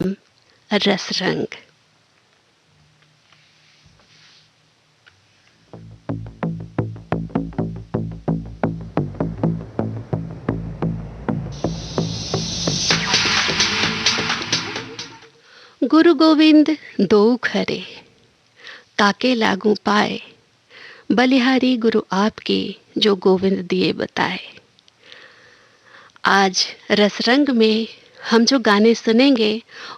रस रंग। गुरु गोविंद दो खरे, ताके लागू पाए, बलिहारी गुरु आपकी जो गोविंद दिए बताए। आज रसरंग में हम जो गाने सुनेंगे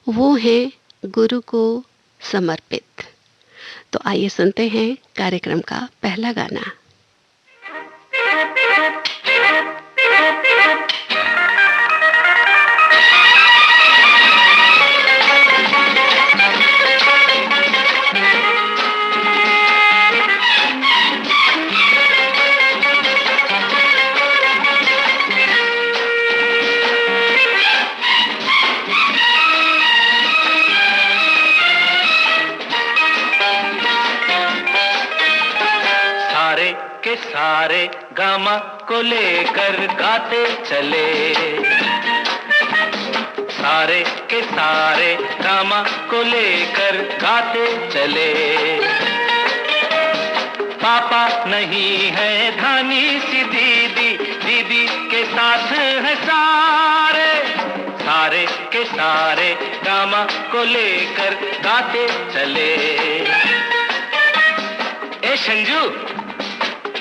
वो हैं गुरु को समर्पित। तो आइए सुनते हैं कार्यक्रम का पहला गाना। के सारे गामा को लेकर गाते चले, सारे के सारे गामा को लेकर गाते चले। पापा नहीं है धानी सी दीदी, दीदी के साथ है सारे, सारे के सारे गामा को लेकर गाते चले। ए संजू,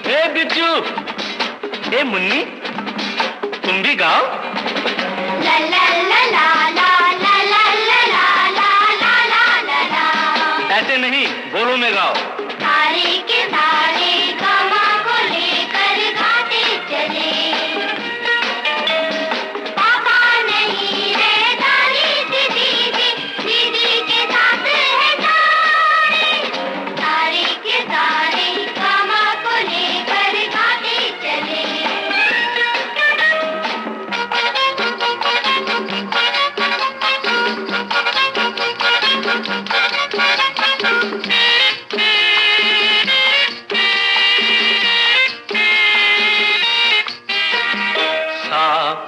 ए बिज्जू, ए मुन्नी, तुम भी गाओ। ला ला ला ला ला ला ला ला ला ला ला। ऐसे नहीं, बोलो में गाओ। सारे के सारे गामा को लेकर गाते चले, पापा नहीं है दानी सी दीदी, दीदी के साथ है सारे, सारे के सारे गामा को लेकर गाते चले।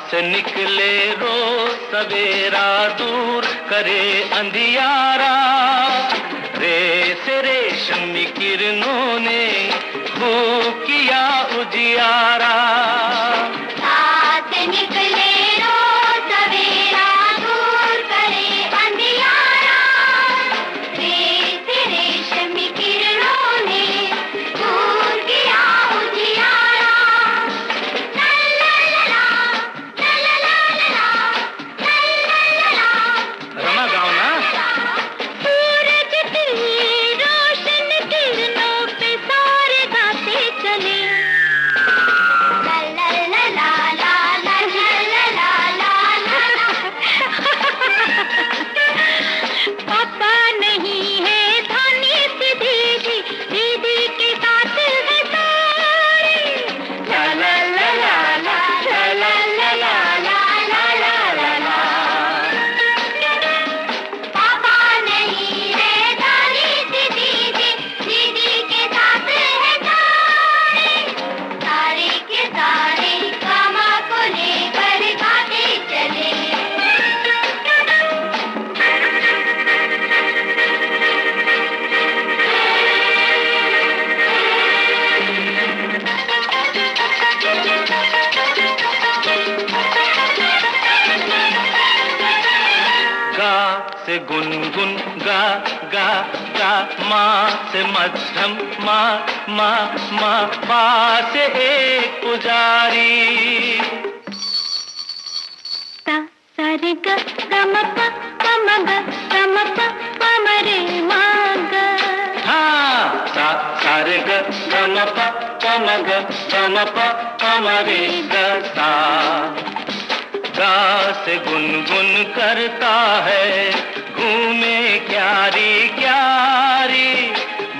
से निकले रोज सवेरा, दूर करे अंधियारा, रे से रेशमी किरणों ने खूब किया उजियारा। साथ निकले रोज सवेरा, दूर करे अंधियारा, रे से रेशमी किरणों ने खूब किया उजियारा। रमा गाओ ना। सूरज की रोशन किरणों पे सारे गाते चले, ला ला ला ला ला ला ला ला ला। पापा नहीं है धानी सी दीदी, दीदी के साथ है सारे, ला ला ला ला ला ला ला ला ला ला। पापा नहीं है दानी सी दीदी, दीदी के साथ है सारे, सारे के सारे गामा को लेकर गाते चले। गा से गुनगुन गा गा गा, माँ से मध्यम माँ माँ माँ, पा से एक पुजारी। सा सा रे ग ग म प प म ग प म रे म ग। हाँ, सा सा रे ग ग म प प म ग प म रे ग सा। गा से गुनगुन करता है, घूमे क्यारी क्यारी,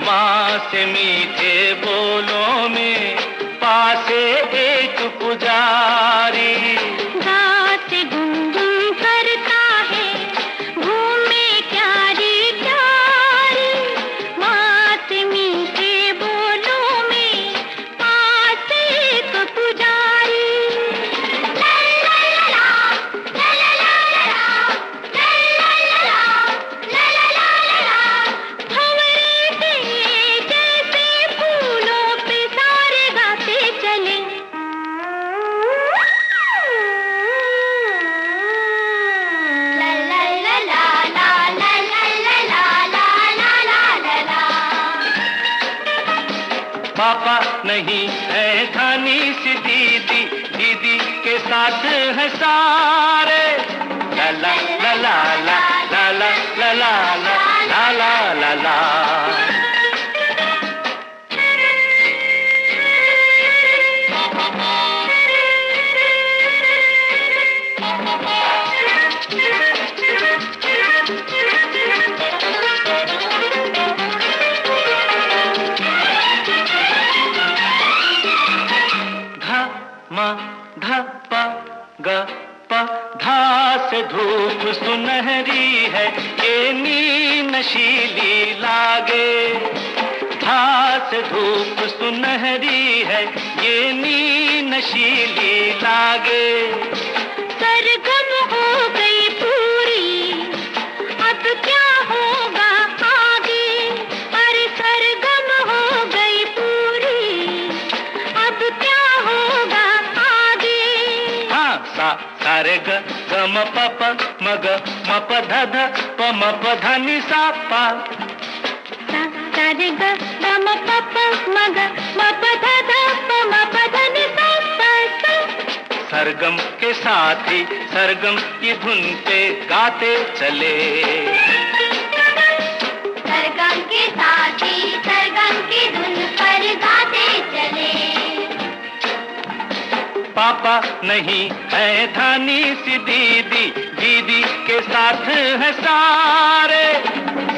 माँ से मीठे बोलों में पासे एक पुजारी। गा से गुनगुन करता है, घूमे क्यारी क्यारी, माँ से मीठे बोलों में पास एक पुजारी। ला ला ला ला ला ला ला ला ला ला ला। नहीं है धानी सी दीदी, दीदी के साथ है सारे। ला ला ला ला ला ला ला ला ला ला ला ला। ध प ग प धा से धूप सुनहरी है, ये नी नशीली लागे। धा से धूप सुनहरी है, ये नी नशीली लागे। सरगम हो गई पूरी, अब क्या होगा आगे। अरे सरगम हो गई पूरी, अब क्या होगा आगे। हाँ सा सारे ग ग म प प म ग म प ध ध प म प ध नि सा पा। सारे ग ग म प प म ग म प ध ध प म प ध नि सा पा सा। सरगम के साथ ही सरगम की धुन पे गाते चले। सरगम के साथ ही सरगम की धुन पर गाते चले। पापा नहीं है धानी सी दीदी, दीदी के साथ है सारे।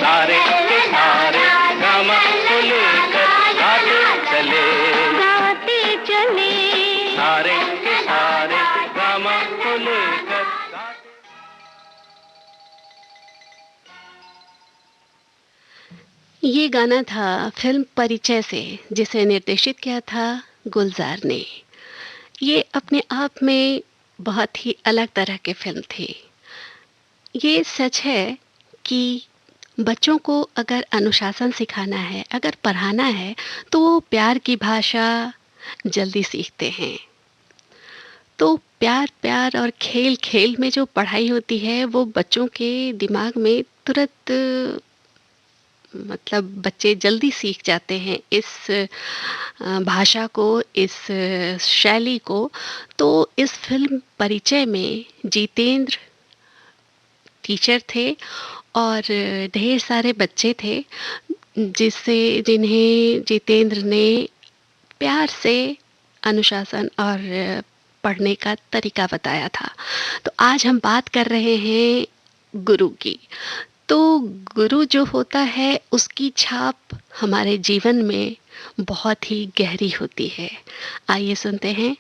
सारे के सारे गामा को लेकर गाते चले। गाते चले। सारे के सारे गामा को लेकर गाते। ये गाना था फिल्म परिचय से, जिसे निर्देशित किया था गुलजार ने। ये अपने आप में बहुत ही अलग तरह की फिल्म थी। ये सच है कि बच्चों को अगर अनुशासन सिखाना है, अगर पढ़ाना है, तो वो प्यार की भाषा जल्दी सीखते हैं। तो प्यार प्यार और खेल खेल में जो पढ़ाई होती है, वो बच्चों के दिमाग में तुरंत मतलब बच्चे जल्दी सीख जाते हैं इस भाषा को, इस शैली को। तो इस फिल्म परिचय में जितेंद्र टीचर थे और ढेर सारे बच्चे थे जिन्हें जितेंद्र ने प्यार से अनुशासन और पढ़ने का तरीका बताया था। तो आज हम बात कर रहे हैं गुरु की। तो गुरु जो होता है, उसकी छाप हमारे जीवन में बहुत ही गहरी होती है। आइए सुनते हैं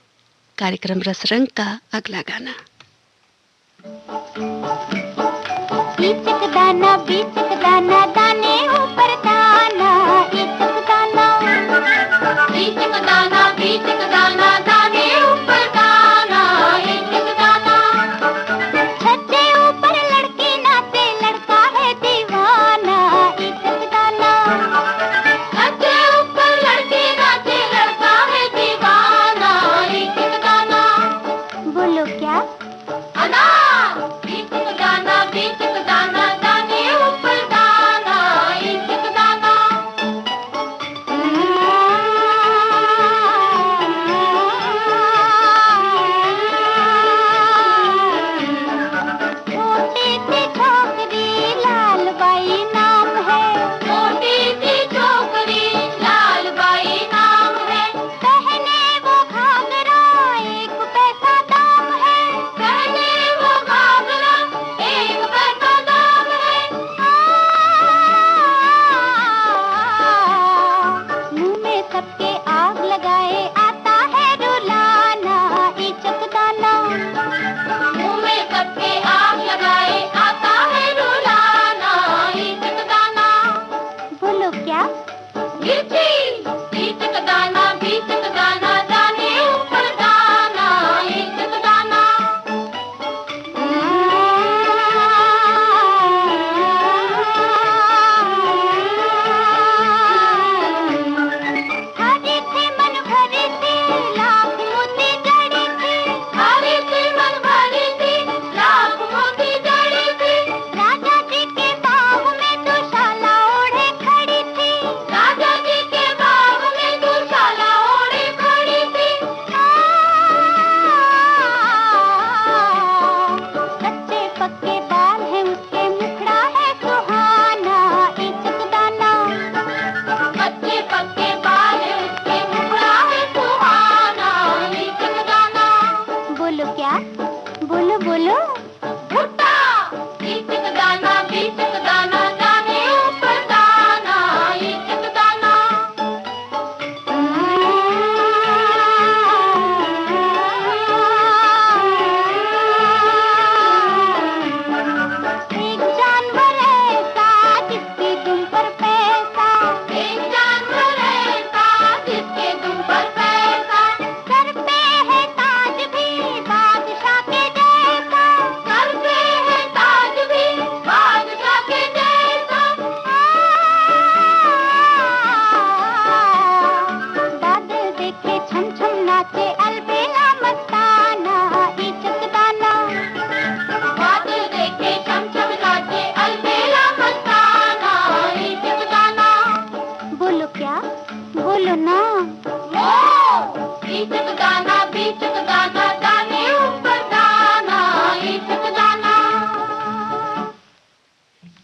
कार्यक्रम रसरंग का अगला गाना। बीचक दाना दाने ऊपर दाना, बीचक दाना दाने ऊपर दाना, बीचक दाना। छत से ऊपर लड़की नाचे, लड़का है दीवाना, बीचक दाना। छत से ऊपर लड़की नाचे, लड़का है दीवाना, बीचक दाना। बोलो क्या? अनार। बीचक दाना दाने ऊपर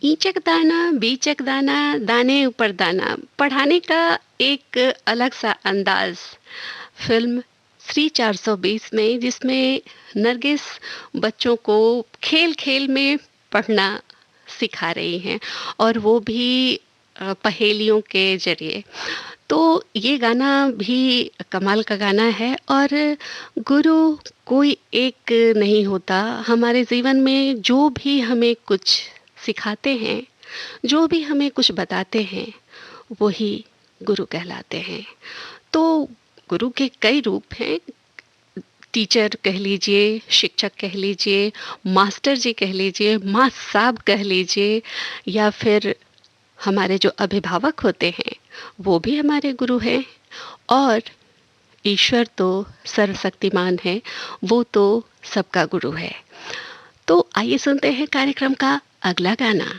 ईचक दाना, बीचक दाना, दाने ऊपर दाना, पढ़ाने का एक अलग सा अंदाज फिल्म श्री 420 में, जिसमें नरगिस बच्चों को खेल खेल में पढ़ना सिखा रही हैं, और वो भी पहेलियों के जरिए। तो ये गाना भी कमाल का गाना है। और गुरु कोई एक नहीं होता हमारे जीवन में, जो भी हमें कुछ सिखाते हैं, जो भी हमें कुछ बताते हैं, वही गुरु कहलाते हैं। तो गुरु के कई रूप हैं। टीचर कह लीजिए, शिक्षक कह लीजिए, मास्टर जी कह लीजिए, माँ साहब कह लीजिए, या फिर हमारे जो अभिभावक होते हैं, वो भी हमारे गुरु हैं। और ईश्वर तो सर्वशक्तिमान है, वो तो सबका गुरु है। तो आइए सुनते हैं कार्यक्रम का अगला गाना।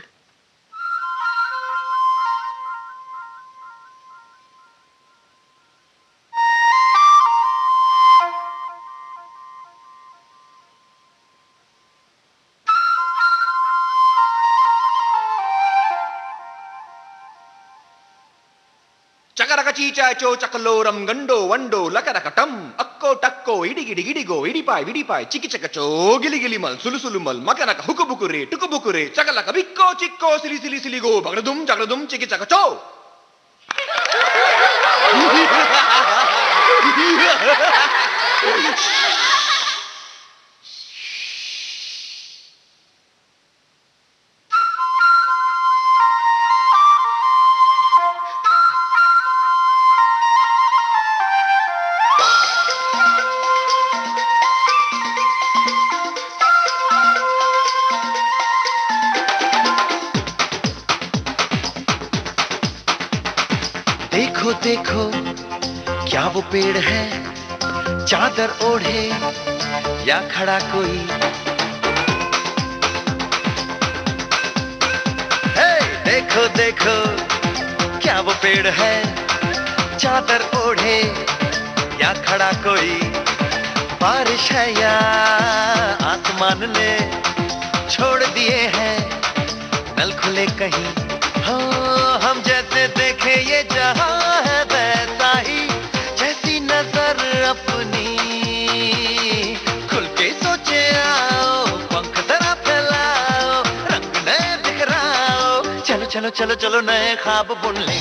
చకరక చీచాచో చకలోరం గండో వండో లకరకటం అక్కో టక్కో ఇడిగిడి గిడిగో ఇడిపాయ్ విడిపాయ్ చికిచకచో గిలిగిలి మల్ సులుసులు మల్ మకనక హుకుబుకురే టుకుబుకురే చకలక బిక్కో చిక్కో సిలి సిలి సిలిగో బగడదుం జగడదుం చికిచకచో. देखो देखो क्या वो पेड़ है, चादर ओढ़े या खड़ा कोई. हे देखो देखो क्या वो पेड़ है, चादर ओढ़े या खड़ा कोई. बारिश है या आसमान ने छोड़ दिए हैं नल खुले कहीं. हाँ हम जैसे देखे ये जहां है वैसा ही, जैसी नजर अपनी खुल के सोचे आओ. पंख जरा फैलाओ, रंग नए बिखराओ. चलो चलो चलो चलो नए ख्वाब बुन ले.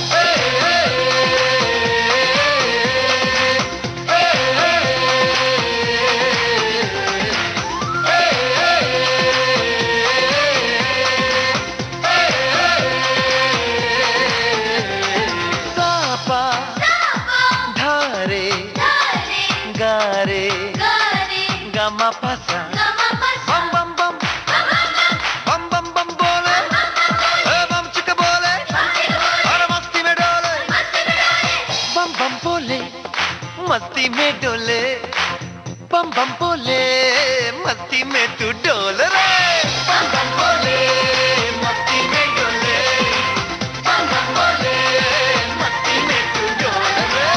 Pasa bam bam bam bam bam bam bole bam chika bole aur masti mein dole bam bam bole masti mein dole bam bam bole masti mein tu dole re bam bam bole masti mein dole bam bam bole masti mein tu dole re.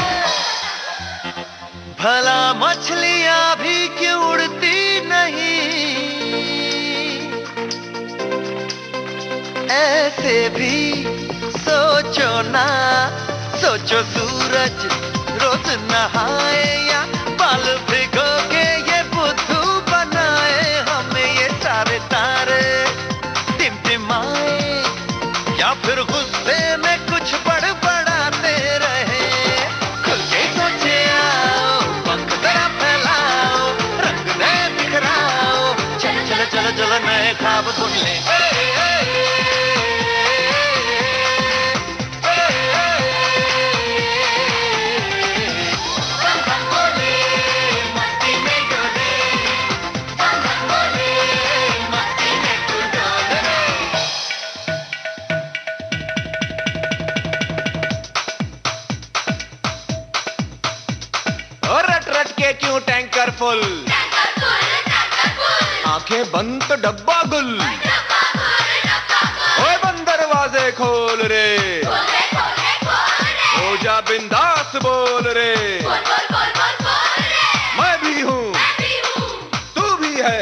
भला मछलियां भी क्यों उड़ती नहीं, ऐसे भी सोचो ना. सोचो सूरज रोज नहाए या बाल भिगो के ये बुद्धू बनाए. हमें ये सारे तारे टिमटिमाए या फिर गुस्से में कुछ बड़बड़ाते रहे. खुल के सोचे आओ, पंख जरा फैलाओ, रंग नए बिखराओ. चलो चलो चलो चलो नए ख्वाब बुन ले. रट रट के क्यों टैंकर फुल, आंखें बंद तो डब्बा गुल. ओए बंद दरवाजे खोल रे, हो जा बिंदास बोल रे. मैं भी हूँ तू भी है,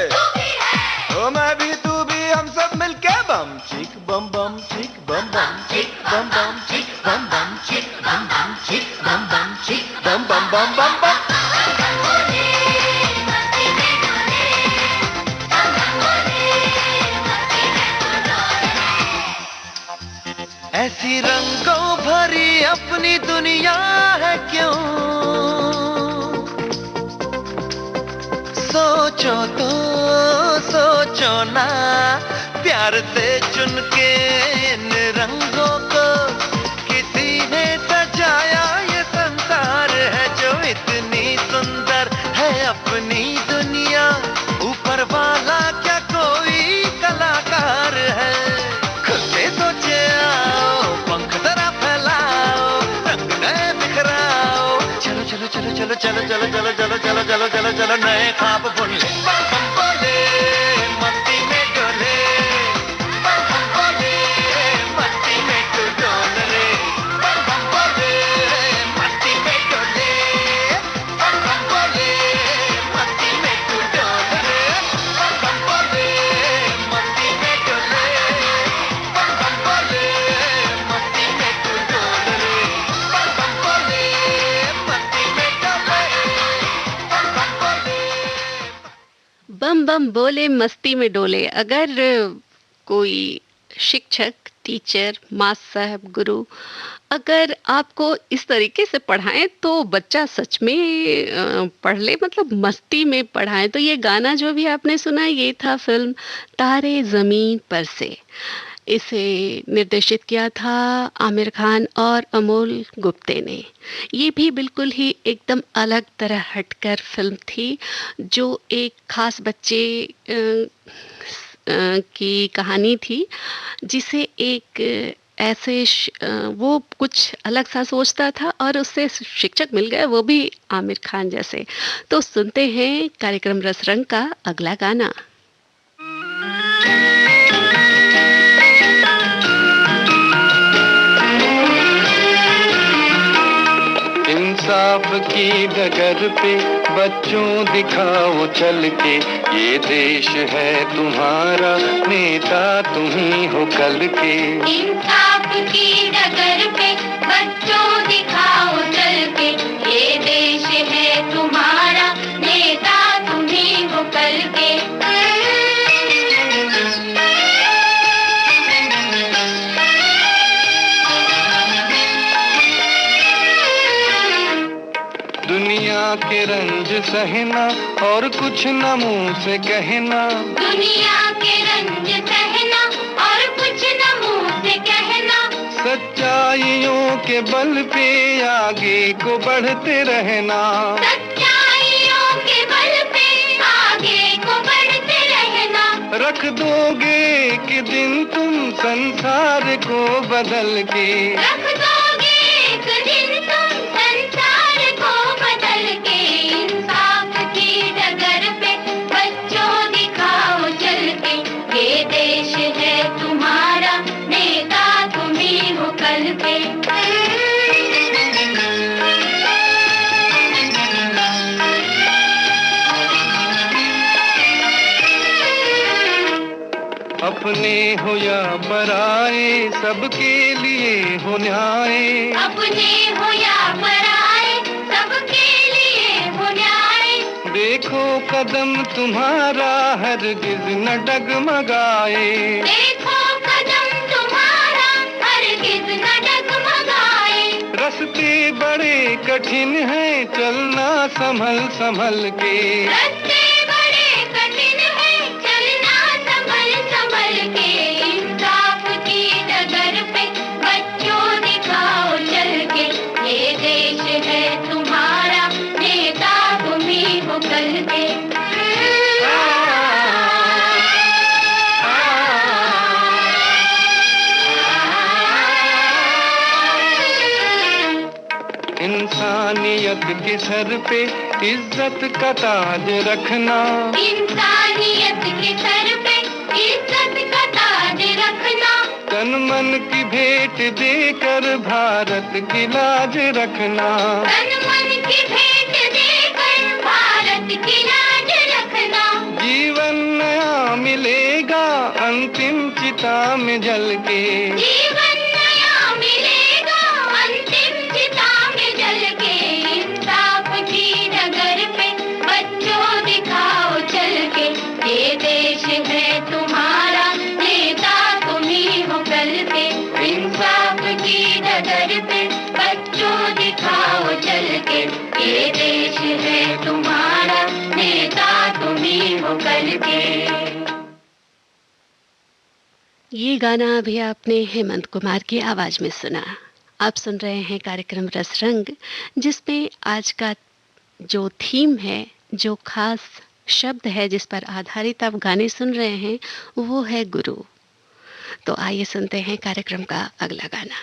ओ मैं भी तू भी, हम सब मिलके बम चिक bum bum chick, bum bum chick, bum bum chick, bum bum chick, bum bum chick, bum bum chick, bum bum bum bum bum. ऐसी रंगों भरी अपनी दुनिया है क्यों, सोचो तो सोचो ना, प्यार से चुन के इन रंगों को किसी ने सजाया, ये संसार है जो इतनी सुंदर है अपनी दुनिया, ऊपर वाला क्या कोई कलाकार है, खुद से सोचे आओ, पंख जरा फैलाओ, रंग नए बिखराओ, चलो चलो चलो चलो चलो चलो चलो चलो चलो चलो चलो चलो नए ख्वाब बुन ले, बम बम बोले मस्ती में डोले, बम बम बोले मस्ती में तू डोल रे, बम बम बोले मस्ती में डोले, बम बम बोले मस्ती में तू डोल रे, बम बम बोले मस्ती में डोले, बम बम बोले मस्ती में तू डोल रे, बम बम बोले मस्ती में डोले, बम बम बोले। बम बम बोले मस्ती में डोले। अगर कोई शिक्षक, टीचर, मास्टर साहब, गुरु अगर आपको इस तरीके से पढ़ाएं तो बच्चा सच में पढ़ ले, मतलब मस्ती में पढ़ाएं। तो ये गाना जो भी आपने सुना ये था फिल्म तारे ज़मीन पर से। इसे निर्देशित किया था आमिर खान और अमोल गुप्ते ने। ये भी बिल्कुल ही एकदम अलग तरह हटकर फिल्म थी, जो एक खास बच्चे की कहानी थी, जिसे एक वो कुछ अलग सा सोचता था और उससे शिक्षक मिल गए, वो भी आमिर खान जैसे। तो सुनते हैं कार्यक्रम रसरंग का अगला गाना। इंसाफ की डगर पे बच्चों दिखाओ चल के, ये देश है तुम्हारा, नेता तुम ही हो कल के। इंसाफ की डगर पे बच्चों दिखाओ चल के, ये देश है तुम्हारा, नेता तुम ही हो कल के। दुनिया के रंज सहना और कुछ न मुंह से कहना, दुनिया के रंज सहना और कुछ न मुंह से कहना, सच्चाइयों के बल पे आगे को बढ़ते रहना, सच्चाइयों के बल पे आगे को बढ़ते रहना। रख दोगे एक दिन तुम संसार को बदल के, रख दोगे एक दिन तुम संसार को बदल के। इंसाफ की डगर पे बच्चों दिखाओ चल के, ये देश है तुम्हारा, नेता तुम ही हो कल के। अपने हो या पराए सबके लिए हो न्याय, अपने हो या पराए सबके लिए हो न्याय। देखो कदम तुम्हारा हरगिज न डगमगाए, देखो कदम तुम्हारा हरगिज न डगमगाए। रास्ते बड़े कठिन हैं चलना संभल संभल के, रास्ते बड़े कठिन हैं चलना संभल संभल के। इंसाफ की डगर पे बच्चों दिखाओ चल के, ये देश है तुम्हारा, नेता तुम ही हो कल के। इंसानियत के सर पे इज्जत का ताज रखना, इंसानियत के सर पे इज्जत का ताज रखना। तन मन की भेंट देकर भारत की लाज रखना, तन मन की भेंट देकर भारत की लाज रखना। जीवन नया मिलेगा अंतिम चिता में में जल के। जीवन नया मिलेगा अंतिम चिता में जल के। इंसाफ की डगर पे बच्चों दिखाओ चल के। ये देश है तुम्हारा, नेता तुम ही हो कल के। इंसाफ की डगर पे बच्चों दिखाओ चल के। ये देश है तुम्हारा, नेता तुम ही हो कल के। ये गाना अभी आपने हेमंत कुमार की आवाज में सुना। आप सुन रहे हैं कार्यक्रम रस रंग, जिसमें आज का जो थीम है, जो खास शब्द है जिस पर आधारित आप गाने सुन रहे हैं, वो है गुरु। तो आइए सुनते हैं कार्यक्रम का अगला गाना।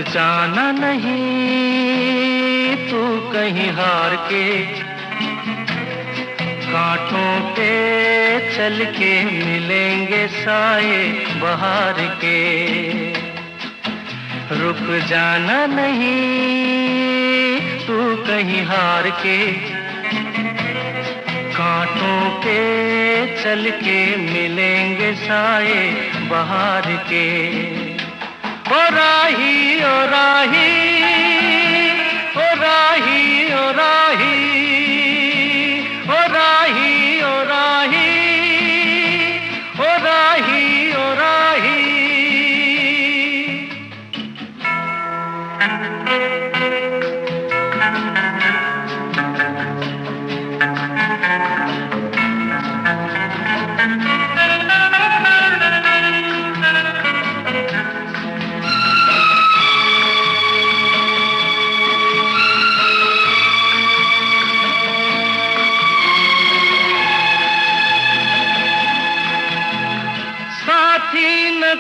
जाना नहीं तू कहीं हार के, कांटों पे चल के मिलेंगे साए बहार के। रुक जाना नहीं तू कहीं हार के, कांटों पे चल के मिलेंगे साए बहार के। ओ राही ओ राही ओ राही ओ राही ओ राही ओ राही ओ राही ओ राही।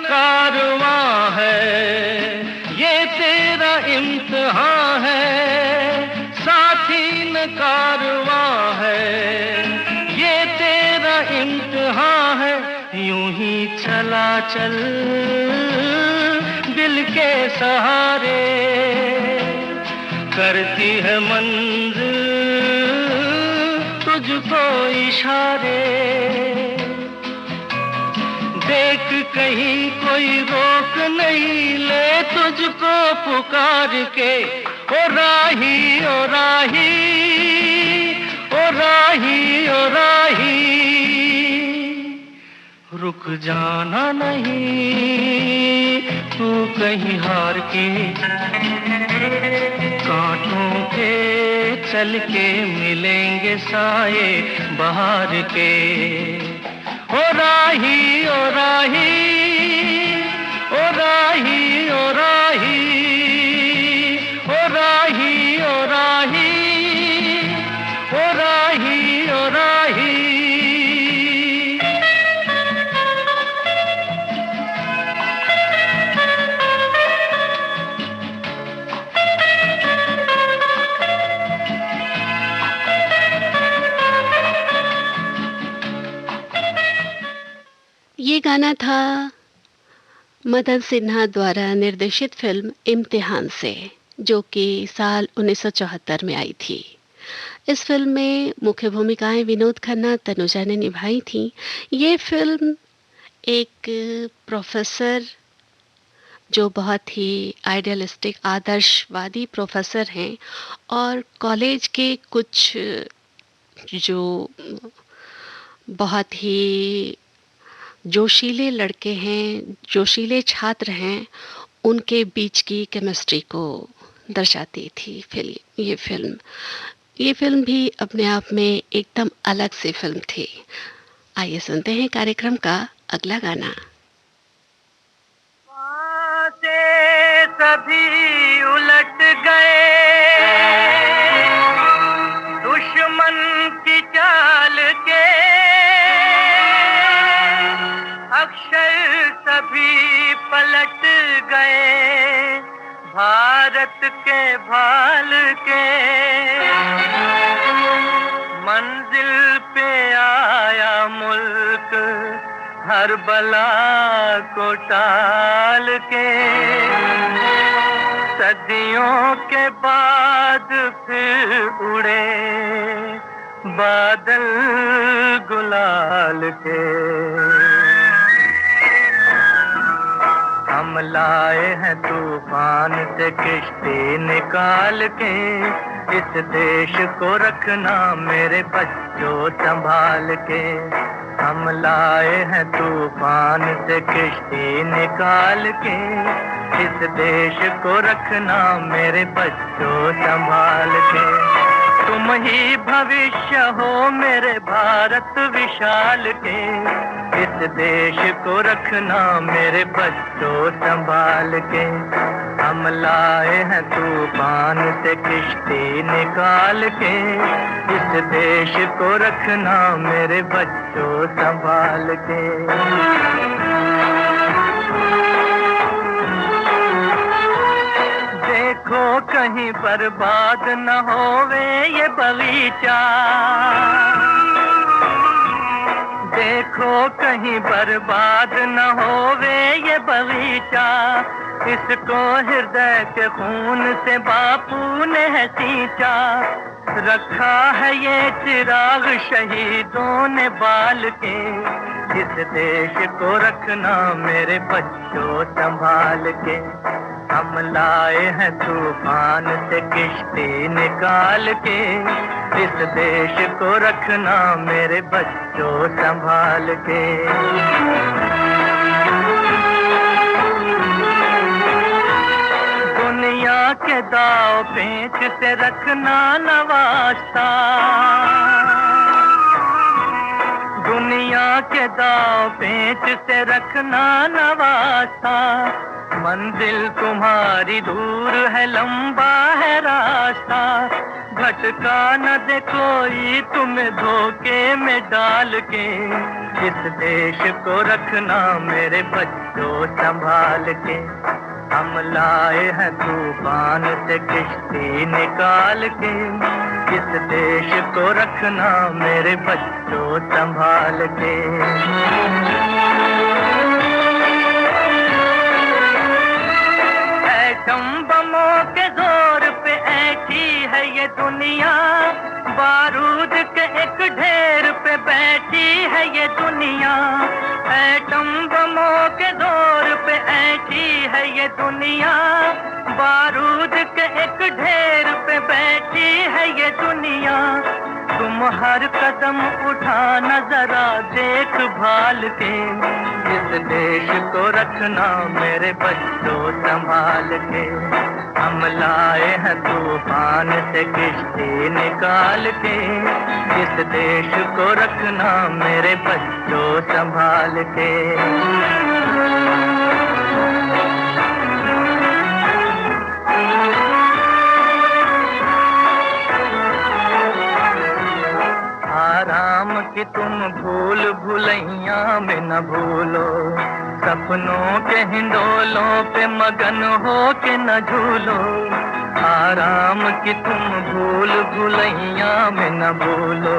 कारवां है ये तेरा इम्तिहान है, साथी न कारवां है ये तेरा इम्तिहान है। यूं ही चला चल दिल के सहारे, करती है मंजिल तुझको इशारे। देख कहीं कोई रोक नहीं ले तुझको पुकार के। ओ राही ओ राही ओ राही ओ राही। रुक जाना नहीं तू कहीं हार के, कांटों के चल के मिलेंगे साए बहार के। ओ राही ओ राही ओ राही ओ राही ओ राही ओ राही ओ राही ओ राही। ये गाना था मदन सिन्हा द्वारा निर्देशित फिल्म इम्तिहान से, जो कि साल 1974 में आई थी। इस फिल्म में मुख्य भूमिकाएं विनोद खन्ना, तनुजा ने निभाई थी। ये फिल्म एक प्रोफेसर जो बहुत ही आइडियलिस्टिक, आदर्शवादी प्रोफेसर हैं, और कॉलेज के कुछ जो बहुत ही जोशीले लड़के हैं, जोशीले छात्र हैं, उनके बीच की केमिस्ट्री को दर्शाती थी ये फिल्म भी अपने आप में एकदम अलग सी फिल्म थी। आइए सुनते हैं कार्यक्रम का अगला गाना। से सभी उलट गए दुश्मन की चाल के, अक्षर सभी पलट गए भारत भारत के भाल के मंजिल पे आया मुल्क हर बला को टाल के। सदियों के बाद फिर उड़े बादल गुलाल के। हम लाए हैं तूफान से किश्ती निकाल के, इस देश को रखना मेरे बच्चों संभाल के। हम लाए हैं तूफान से किश्ती निकाल के, इस देश को रखना मेरे बच्चों संभाल के। तुम ही भविष्य हो मेरे भारत विशाल के, इस देश को रखना मेरे बच्चों संभाल के। हम लाए हैं तूफान से किश्ती निकाल के, इस देश को रखना मेरे बच्चों संभाल के। देखो कहीं बर्बाद न होवे ये बगीचा, देखो कहीं बर्बाद न होवे ये बगीचा। इसको हृदय के खून से बापू ने है सींचा, रखा है ये चिराग शहीदों ने बाल के। इस देश को रखना मेरे बच्चों संभाल के। हम लाए हैं तूफान से किश्ती निकाल के, इस देश को रखना मेरे बच्चों संभाल के। दुनिया के दाव पेच से रखना न वास्ता, दुनिया के दाव पेच से रखना न वास्ता। मंजिल तुम्हारी दूर है लंबा है रास्ता, भटका न दे कोई तुम्हें धोखे में डाल के। इस देश को रखना मेरे बच्चों संभाल के। हम लाए हैं तूफान से किश्ती निकाल के, इस देश को रखना मेरे बच्चों संभाल के। एटम बमों के जोर पे ऐठी है ये दुनिया, बारूद के एक ढेर पे बैठी है ये दुनिया। एटम बमों के जोर पे ऐठी है ये दुनिया, बारूद के एक ढेर पे बैठी है ये दुनिया। तुम हर कदम उठाना जरा देख भाल के, इस देश को रखना मेरे बच्चों संभाल के। हम लाए हैं तूफान से किश्ती निकाल के, इस देश को रखना मेरे बच्चों संभाल के। आराम की तुम भूल भुलैया में न भूलो, सपनों के हिंडोलों पे मगन हो के न झूलो। आराम की तुम भूल भुलैया में न भूलो,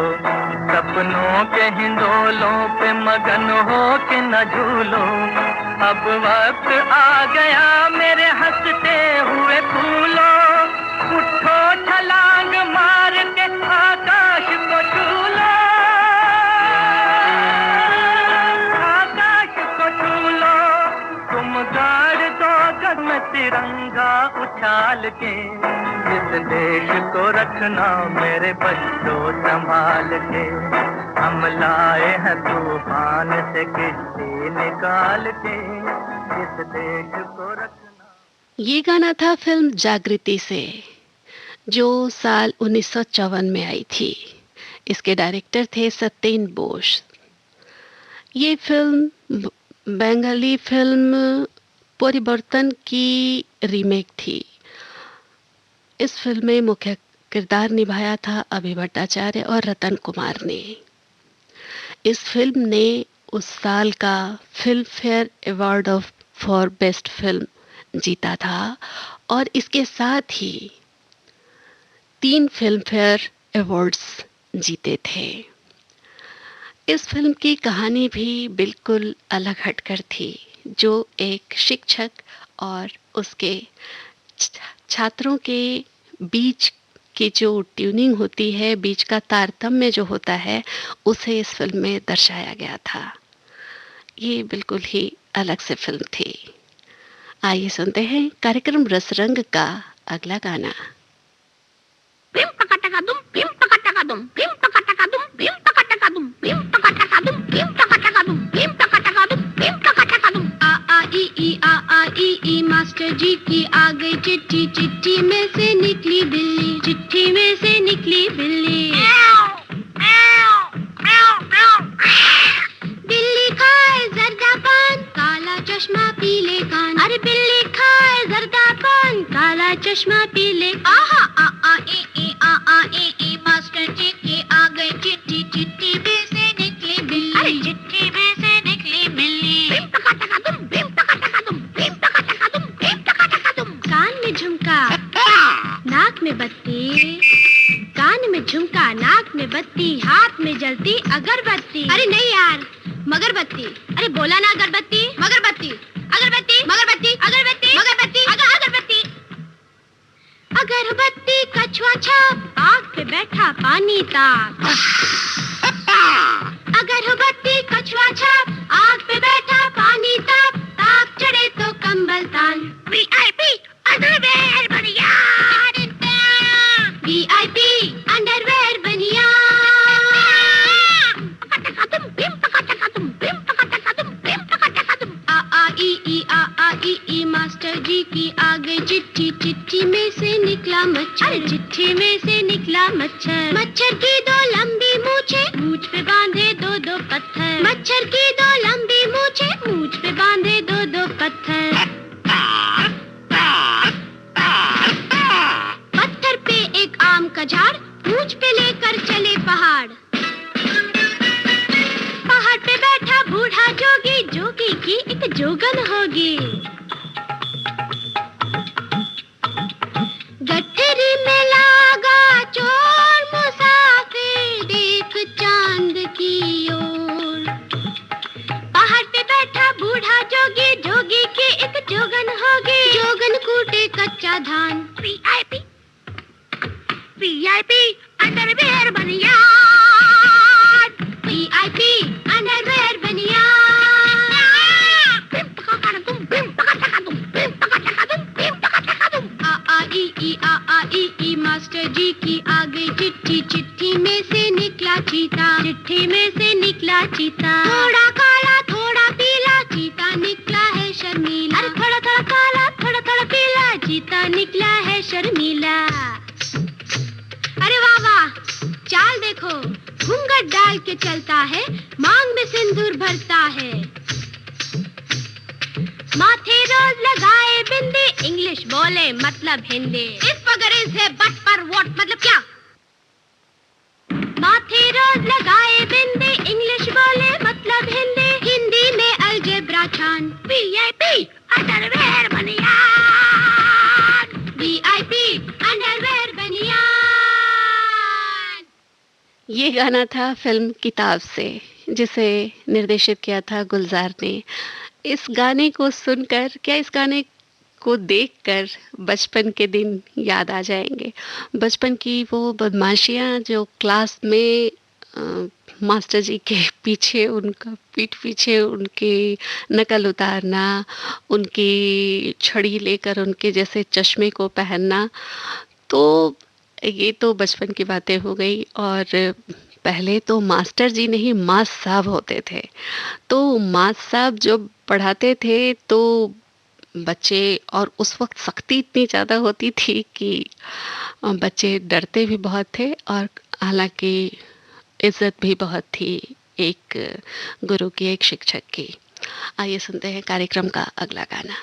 सपनों के हिंडोलों पे मगन हो के न झूलो। अब वक्त आ गया मेरे हंसते हुए फूलों, उठो छलांग मार के आकाश को छू लो, आकाश को छू लो। तुम गाड़ दो गगन में तिरंगा उछाल के, इस देश को रखना मेरे बच्चों संभाल के। हम लाए हैं तूफान से किश्ती निकाल के, इस देश को रखना। ये गाना था फिल्म जागृति से, जो साल 1954 में आई थी। इसके डायरेक्टर थे सत्येन बोस। ये फिल्म बंगाली फिल्म परिवर्तन की रीमेक थी। इस फिल्म में मुख्य किरदार निभाया था अभय भट्टाचार्य और रतन कुमार ने। इस फिल्म ने उस साल का film fair award for best film जीता था और इसके साथ ही 3 फिल्म फेयर अवार्ड्स जीते थे। इस फिल्म की कहानी भी बिल्कुल अलग हटकर थी, जो एक शिक्षक और उसके छात्रों के बीच की जो ट्यूनिंग होती है, बीच का तारतम्य जो होता है, उसे इस फिल्म में दर्शाया गया था। ये बिल्कुल ही अलग से फिल्म थी। आइए सुनते हैं कार्यक्रम रसरंग का अगला गाना। मास्टर जी की आ गई चिट्ठी, चिट्ठी में से निकली बिल्ली, चिट्ठी में से निकली बिल्ली। बिल्ली खाए जर्दा पान, काला चश्मा पीले कान। अरे बिल्ली खाए जर्दा पान, काला चश्मा पीले। आहा आ आ ए मास्टर जी की आ गई चिट्ठी, चिट्ठी में से निकली बिल्ली। अरे चिट्ठी में से निकली बिल्ली। कान में झुमका, नाक में बत्ती, कान में झुमका, नाक में बत्ती, हाथ में जलती अगरबत्ती। अरे नहीं यार, मगरबत्ती। अरे बोला ना अगरबत्ती, मगरबत्ती, अगरबत्ती, मगरबत्ती, अगरबत्ती, मगरबत्ती, अगरबत्ती। अगरबत्ती कछुआ छाप, आग पे बैठा पानी ताप। अगरबत्ती कछुआ छाप, आग पे बैठा पानी ताप, ताप चढ़े तो कंबल तान। वीआईपी अंडरवेयर बनियान, वीआईपी अंडरवेयर बनियान। मास्टर जी की आ गई चिट्ठी, चिट्ठी में से निकला मच्छर, चिट्ठी में से निकला मच्छर। मच्छर की 2 लंबी मूछे, मूछ पे बांधे 2-2 पत्थर। मच्छर की 2 लंबी मूछे, मूछ पे बांधे 2-2 पत्थर। पत्थर पे एक आम का झाड़, मूछ पे लेकर चले पहाड़। पहाड़ पे बैठा बूढ़ा जोगी, जोगी की एक जोगन होगी। गठरी में लागा चोर मुसाफिर, देख चांद की ओर। पहाड़ पे बैठा बूढ़ा जोगी, जोगी की एक जोगन होगी। जोगन कूटे कच्चा धान। वीआईपी, वीआईपी अंडरवेयर बनियान, वीआईपी अंडरवेयर बनियान। मास्टर जी की आ गई चिट्ठी, चिट्ठी में से निकला चीता, चिट्ठी में से निकला चीता। थोड़ा काला थोड़ा पीला, चीता निकला है शर्मीला। अरे थोड़ा थोड़ा काला थोड़ा थोड़ा पीला, चीता निकला है शर्मीला। अरे वाह वाह, चाल देखो, घूंघट डाल के चलता है, मांग में सिंदूर भरता है। माथे रोज लगाए बिंदी, इंग्लिश बोले मतलब हिंदी। इस वगर है बट पर वोट मतलब क्या? माथे रोज लगाए बिंदी, इंग्लिश बोले मतलब हिंदी। हिंदी में अलजेब्रा छान। वीआईपी अंडरवेयर बनियान, वीआईपी अंडरवेयर बनियान। ये गाना था फिल्म किताब से, जिसे निर्देशित किया था गुलजार ने। इस गाने को सुनकर, क्या इस गाने को देखकर बचपन के दिन याद आ जाएंगे। बचपन की वो बदमाशियाँ जो क्लास में मास्टर जी के पीछे, उनका पीठ पीछे उनकी नकल उतारना, उनकी छड़ी लेकर उनके जैसे चश्मे को पहनना, तो ये तो बचपन की बातें हो गई। और पहले तो मास्टर जी नहीं, मास साहब होते थे। तो मास साहब जब पढ़ाते थे तो बच्चे, और उस वक्त सख्ती इतनी ज़्यादा होती थी कि बच्चे डरते भी बहुत थे, और हालांकि इज्जत भी बहुत थी एक गुरु की, एक शिक्षक की। आइए सुनते हैं कार्यक्रम का अगला गाना।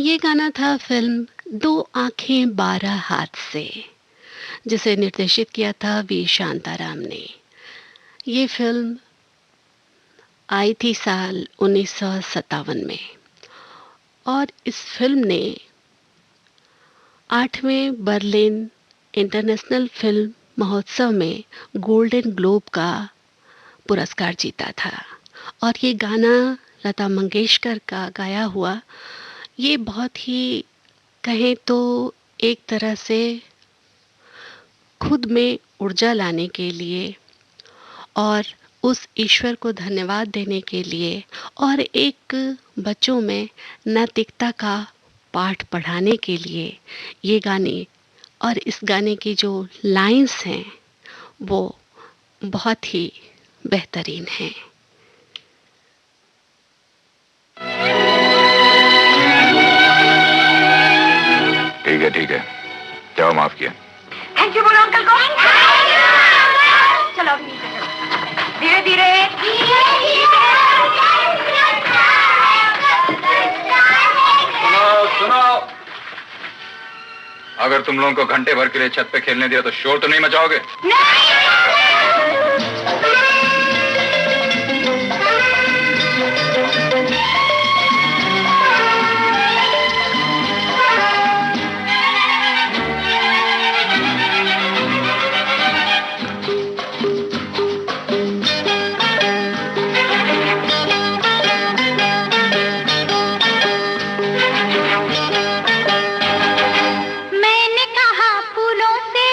ये गाना था फिल्म दो आंखें 12 हाथ से, जिसे निर्देशित किया था वी शांताराम ने। ये फिल्म आई थी साल 1957 में, और इस फिल्म ने 8वें बर्लिन इंटरनेशनल फिल्म महोत्सव में गोल्डन ग्लोब का पुरस्कार जीता था। और ये गाना लता मंगेशकर का गाया हुआ, ये बहुत ही कहें तो एक तरह से खुद में ऊर्जा लाने के लिए और उस ईश्वर को धन्यवाद देने के लिए और एक बच्चों में नैतिकता का पाठ पढ़ाने के लिए ये गाने और इस गाने की जो लाइंस हैं वो बहुत ही बेहतरीन हैं। ठीक है, जाओ, माफ किया। थैंक यू बोलो अंकल को। चलो धीरे धीरे। सुनो, अगर तुम लोगों को घंटे भर के लिए छत पे खेलने दिया तो शोर तो नहीं मचाओगे? मैंने कहा फूलों से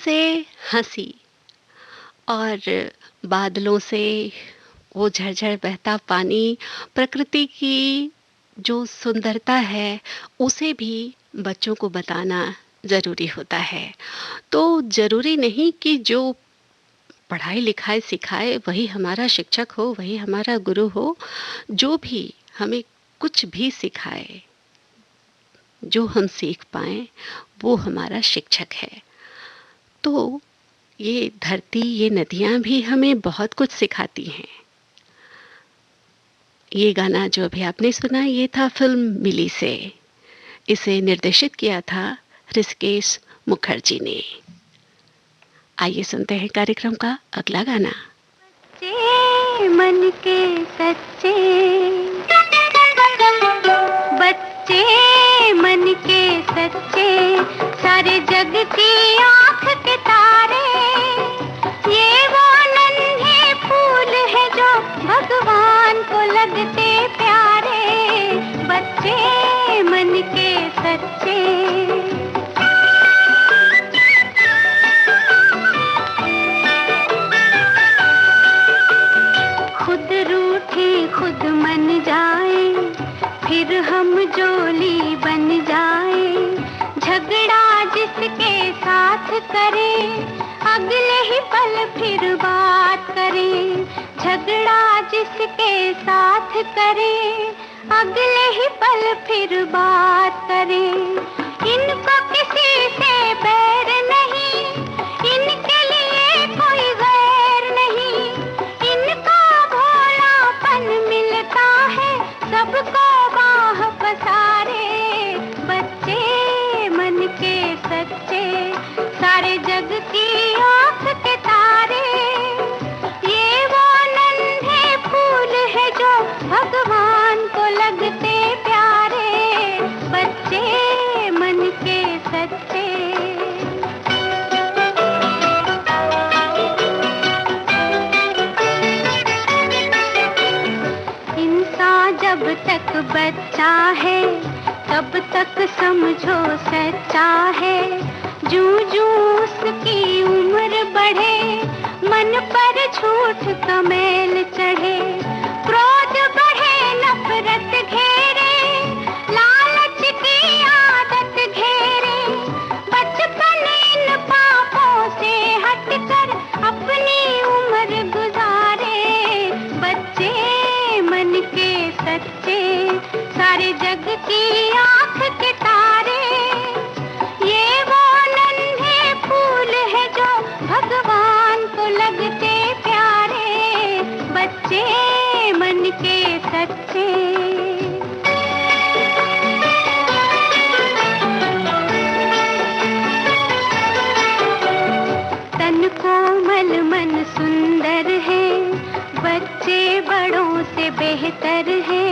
से हंसी और बादलों से वो झरझर बहता पानी, प्रकृति की जो सुंदरता है उसे भी बच्चों को बताना ज़रूरी होता है। तो ज़रूरी नहीं कि जो पढ़ाई लिखाई सिखाए वही हमारा शिक्षक हो, वही हमारा गुरु हो। जो भी हमें कुछ भी सिखाए, जो हम सीख पाएँ वो हमारा शिक्षक है। तो ये धरती, ये नदियाँ भी हमें बहुत कुछ सिखाती हैं। ये गाना जो अभी आपने सुना ये था फ़िल्म मिली से। इसे निर्देशित किया था ऋषिकेश मुखर्जी ने। आइए सुनते हैं कार्यक्रम का अगला गाना। बच्चे मन के सच्चे, बच्चे मन के सच्चे, सारे जग की आँख के तारे, ये वो नन्हे फूल है जो भगवान को लगते प्यारे, बच्चे मन के सच्चे। खुद रूठे खुद मन जाए, फिर हम जोली बन जाए, झगड़ा जिसके साथ करे, अगले ही पल फिर बात करे, झगड़ा जिसके साथ करे, अगले ही पल फिर बात करे। इनको किसी से बैर नहीं, इनके लिए कोई गैर नहीं, इनका भोलापन मिलता है सबको बाह पसारे, बच्चे मन के सच्चे, सारे जग की आँख के तारे, ये वो नन्हे फूल है जो भगवान को लगते प्यारे, बच्चे मन के सच्चे। इंसान जब तक बच्चा है तब तक समझो सच्चा है, जूं जूं उसकी उम्र बढ़े, मन पर झूठ का मैल चढ़े, क्रोध बढ़े नफरत घेरे, लालच की आदत घेरे, बचपन इन पापों से हटकर अपनी उम्र गुजारे, बच्चे मन के सच्चे, सारे जग की आँख के तारे, ये वो नन्हे फूल है जो भगवान को लगते प्यारे, बच्चे मन के सच्चे। तन कोमल मन सुंदर है, बच्चे बड़ों से बेहतर है,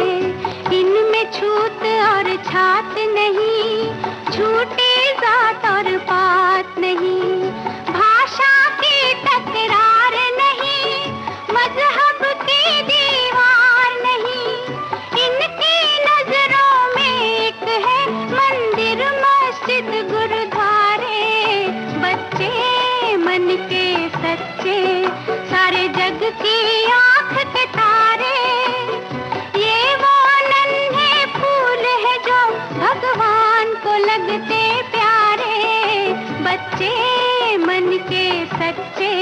इनमें छूत और छात नहीं, झूठी जात और पात नहीं, भाषा की तकरार नहीं, मजहब की दीवार नहीं, इनकी नजरों में एक है मंदिर मस्जिद गुरुद्वारे, बच्चे मन के सच्चे, सारे जग की आँख के तारे, ये वो नन्हे फूल है जो भगवान को लगते प्यारे, बच्चे मन के सच्चे,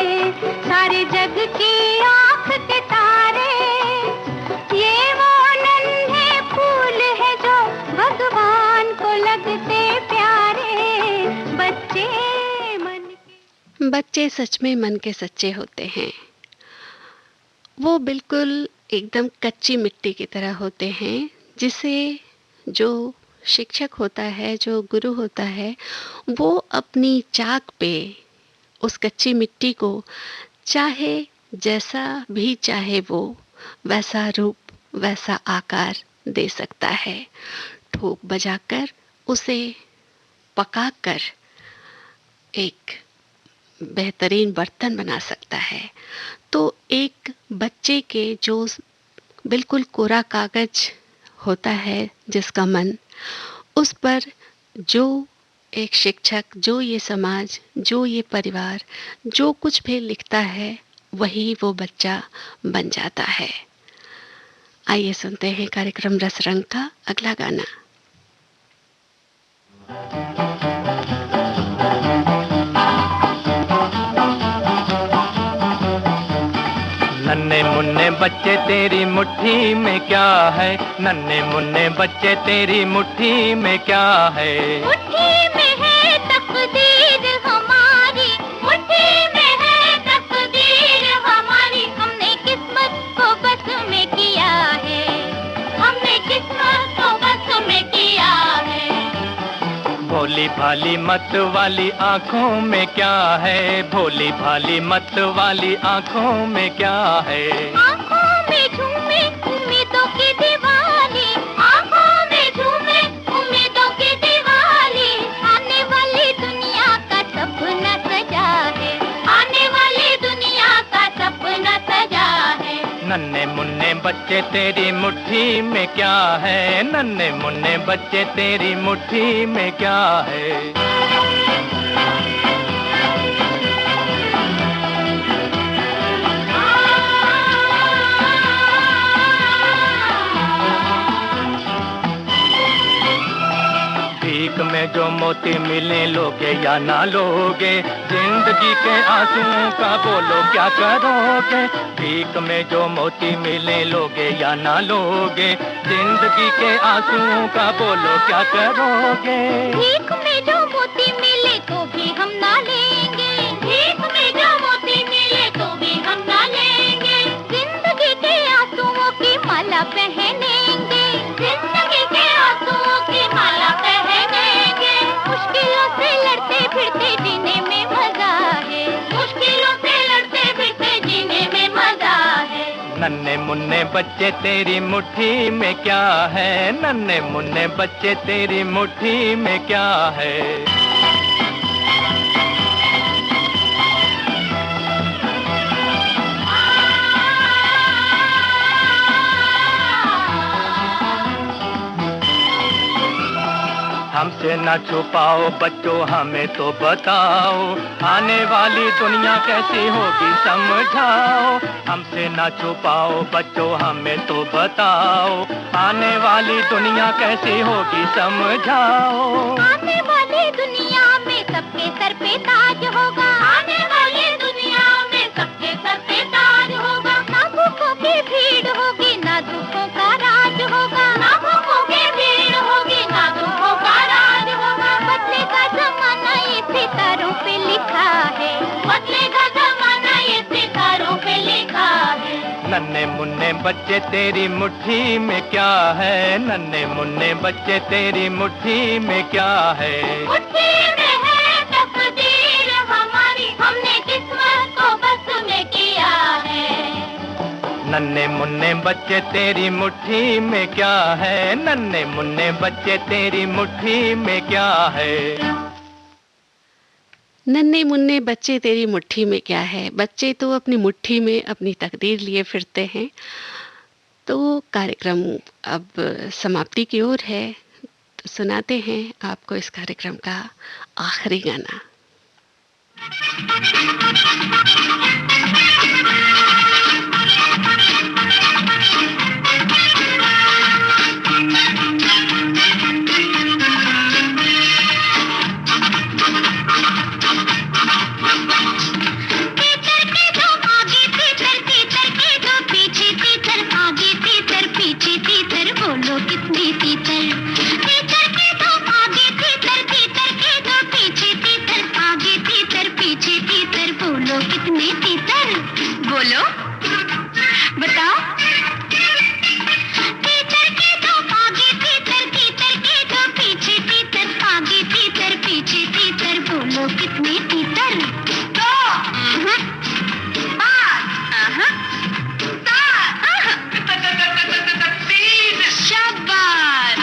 सारे जग की आँख के तारे, ये वो नन्हे फूल है जो भगवान को लगते प्यारे, बच्चे मन के। बच्चे सच में मन के सच्चे होते हैं। वो बिल्कुल एकदम कच्ची मिट्टी की तरह होते हैं, जिसे जो शिक्षक होता है, जो गुरु होता है, वो अपनी चाक पे उस कच्ची मिट्टी को चाहे जैसा भी चाहे वो वैसा रूप, वैसा आकार दे सकता है। ठोक बजाकर उसे पकाकर एक बेहतरीन बर्तन बना सकता है। तो एक बच्चे के जो बिल्कुल कोरा कागज होता है जिसका मन, उस पर जो एक शिक्षक, जो ये समाज, जो ये परिवार, जो कुछ भी लिखता है वही वो बच्चा बन जाता है। आइए सुनते हैं कार्यक्रम रसरंग का अगला गाना। नन्हे मुन्ने बच्चे तेरी मुट्ठी में क्या है, नन्हे मुन्ने बच्चे तेरी मुट्ठी में क्या है। मुट्ठी में है तकदीर हमारी, मुट्ठी में है तकदीर हमारी। हमने किस्मत को बस में किया है, हमने किस्मत को बस में किया है। भोली भाली मत वाली आँखों में क्या है, भोली भाली मत वाली आँखों में क्या है। आँखों में झूमे उम्मीदों की दिवाली, आँखों में झूमे उम्मीदों की दिवाली। आने वाली दुनिया का सपना सजा है, आने वाली दुनिया का सपना सजा है। नन्हे मुन्ने बच्चे तेरी मुट्ठी में क्या है, नन्हे मुन्ने बच्चे तेरी मुट्ठी में क्या है। भीख में जो मोती मिले लोगे या ना लोगे, जिंदगी के आंसुओं का बोलो क्या करोगे। भीख में जो मोती मिले लोगे या ना लोगे, जिंदगी के आंसुओं का बोलो क्या करोगे। भीख में जो मोती मिले तो भी हम ना लेंगे, भीख में जो मोती मिले तो भी हम ना लेंगे। जिंदगी के आंसुओं की माला पहनेंगे, जिंदगी के आंसुओं की माला पहनेंगे। मुश्किलों से लड़ते फिरते जीने में मजा है, मुश्किलों से लड़ते फिरते जीने में मजा है। नन्हे मुन्ने बच्चे तेरी मुट्ठी में क्या है, नन्हे मुन्ने बच्चे तेरी मुट्ठी में क्या है। हमसे न छुपाओ बच्चों हमें तो बताओ, आने वाली दुनिया कैसी होगी समझाओ। हमसे न छुपाओ बच्चों हमें तो बताओ, आने वाली दुनिया कैसी होगी समझाओ। आने वाली दुनिया में सबके सर पे ताज होगा, आने वाली दुनिया में सबके सर पे ताज होगा। ना भूखों की भीड़ होगी ना दुखों का राज होगा, ना भूखों की भीड़ होगी ना दुखों का राज होगा। बदलेगा जमाना ये सितारों पे लिखा है, बदलेगा जमाना ये सितारों पे लिखा है। नन्हे मुन्ने बच्चे तेरी मुट्ठी में क्या है, नन्हे मुन्ने बच्चे तेरी मुट्ठी में क्या है। मुट्ठी में है तकदीर हमारी, हमने किस्मत को बस में किया है। नन्हे मुन्ने बच्चे तेरी मुट्ठी में क्या है, नन्हे मुन्ने बच्चे तेरी मुट्ठी में क्या है। नन्हे मुन्ने बच्चे तेरी मुट्ठी में क्या है। बच्चे तो अपनी मुट्ठी में अपनी तकदीर लिए फिरते हैं। तो कार्यक्रम अब समाप्ति की ओर है, तो सुनाते हैं आपको इस कार्यक्रम का आखिरी गाना। बोलो बताओ। तीतर के दो आगे तीतर, तीतर के दो पीछे तीतर, आगे तीतर पीछे तीतर, बोलो कितने तीतर। दो, तीन, शाबाश।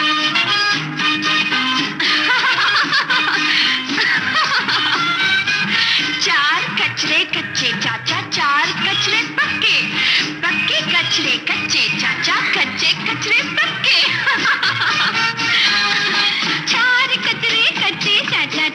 चार कचरे कच्चे चाचा, चार कचरे पक्के, पक्के कचरे कच्चे चाचा, कच्चे कचरे पक्के। चार कचरे कच्चे चाचा,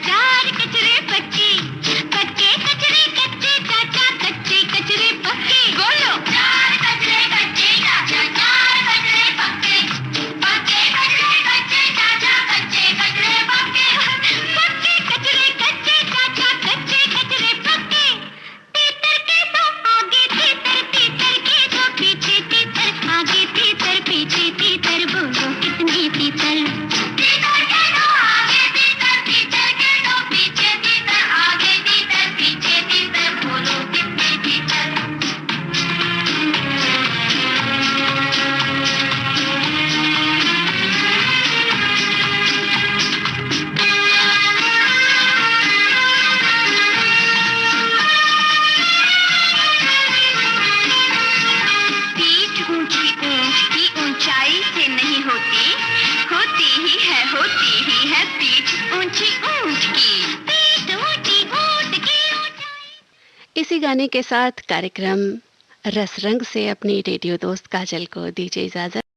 गाने के साथ कार्यक्रम रस रंग से अपनी रेडियो दोस्त काजल को दीजिए इजाजत।